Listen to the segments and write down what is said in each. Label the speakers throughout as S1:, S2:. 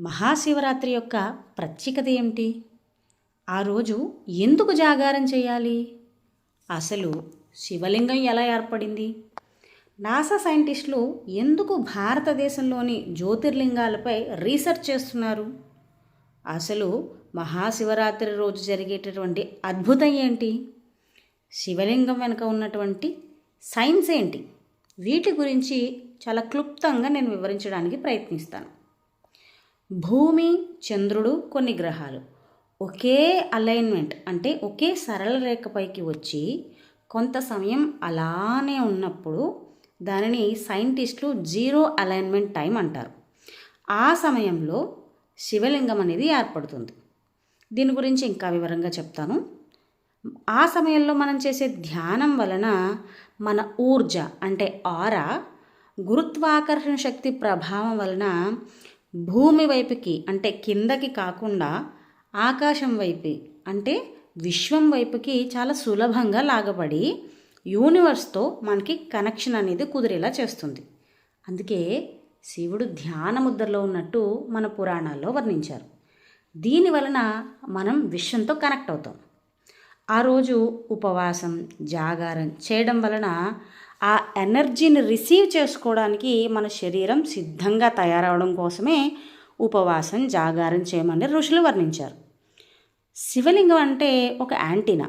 S1: మహాశివరాత్రి యొక్క ప్రత్యేకత ఏమిటి? ఆ రోజు ఎందుకు జాగారం చేయాలి? అసలు శివలింగం ఎలా ఏర్పడింది? నాసా సైంటిస్టులు ఎందుకు భారతదేశంలోని జ్యోతిర్లింగాలపై రీసెర్చ్ చేస్తున్నారు? అసలు మహాశివరాత్రి రోజు జరిగేటటువంటి అద్భుతం ఏంటి? శివలింగం వెనుక ఉన్నటువంటి సైన్స్ ఏంటి? వీటి గురించి చాలా క్లుప్తంగా నేను వివరించడానికి ప్రయత్నిస్తాను. భూమి, చంద్రుడు, కొన్ని గ్రహాలు ఒకే అలైన్మెంట్ అంటే ఒకే సరళ రేఖపైకి వచ్చి కొంత సమయం అలానే ఉన్నప్పుడు దానిని సైంటిస్టులు జీరో అలైన్మెంట్ టైం అంటారు. ఆ సమయంలో శివలింగం అనేది ఏర్పడుతుంది. దీని గురించి ఇంకా వివరంగా చెప్తాను. ఆ సమయంలో మనం చేసే ధ్యానం వలన మన ఊర్జ అంటే ఆరా గురుత్వాకర్షణ శక్తి ప్రభావం వలన భూమి వైపుకి అంటే కిందకి కాకుండా ఆకాశం వైపు అంటే విశ్వం వైపుకి చాలా సులభంగా లాగబడి యూనివర్స్తో మనకి కనెక్షన్ అనేది కుదిరేలా చేస్తుంది. అందుకే శివుడు ధ్యాన ముద్రలో ఉన్నట్టు మన పురాణాల్లో వర్ణించారు. దీని వలన మనం విశ్వంతో కనెక్ట్ అవుతాం. ఆ రోజు ఉపవాసం, జాగారం చేయడం వలన ఆ ఎనర్జీని రిసీవ్ చేసుకోవడానికి మన శరీరం సిద్ధంగా తయారవడం కోసమే ఉపవాసం, జాగారం చేయమని ఋషులు వర్ణించారు. శివలింగం అంటే ఒక యాంటీనా.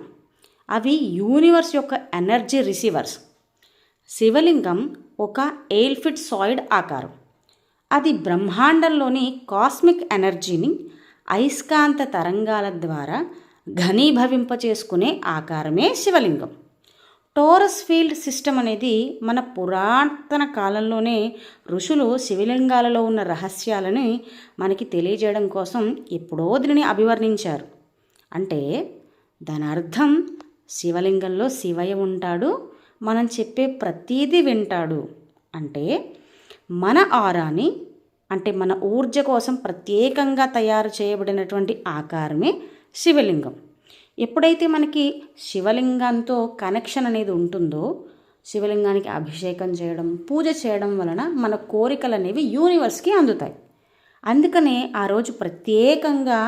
S1: అవి యూనివర్స్ యొక్క ఎనర్జీ రిసీవర్స్. శివలింగం ఒక 8 ఫీట్ సాయిడ్ ఆకారం. అది బ్రహ్మాండంలోని కాస్మిక్ ఎనర్జీని అయస్కాంత తరంగాల ద్వారా ఘనీభవింపచేసుకునే ఆకారమే శివలింగం. టోరస్ ఫీల్డ్ సిస్టమ్ అనేది మన పురాతన కాలంలోనే ఋషులు శివలింగాలలో ఉన్న రహస్యాలని మనకి తెలియజేయడం కోసం ఎప్పుడో దీనిని అభివర్ణించారు. అంటే దాని అర్థం శివలింగంలో శివయ్య ఉంటాడు, మనం చెప్పే ప్రతీది వింటాడు. అంటే మన ఆరాని అంటే మన ఊర్జ కోసం ప్రత్యేకంగా తయారు చేయబడినటువంటి ఆకారమే శివలింగం. ఎప్పుడైతే మనకి శివలింగంతో కనెక్షన్ అనేది ఉంటుందో శివలింగానికి అభిషేకం చేయడం, పూజ చేయడం వలన మన కోరికలు అనేవి యూనివర్స్కి అందుతాయి. అందుకనే ఆ రోజు ప్రత్యేకంగా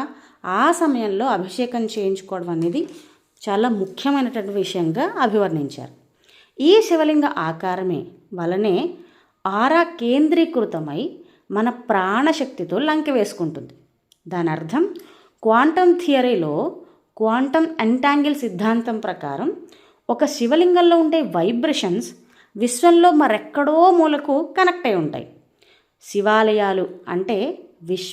S1: ఆ సమయంలో అభిషేకం చేయించుకోవడం అనేది చాలా ముఖ్యమైనటువంటి విషయంగా అభివర్ణించారు. ఈ శివలింగ ఆకారమే వలనే ఆరా కేంద్రీకృతమై మన ప్రాణశక్తితో లంకె వేసుకుంటుంది. దాని అర్థం క్వాంటమ్ థియరీలో క్వాంటమ్ ఎంటాంగిల్ సిద్ధాంతం ప్రకారం ఒక శివలింగంలో ఉండే వైబ్రేషన్స్ విశ్వంలో మరెక్కడో మూలకు కనెక్ట్ అయి ఉంటాయి. శివాలయాలు అంటే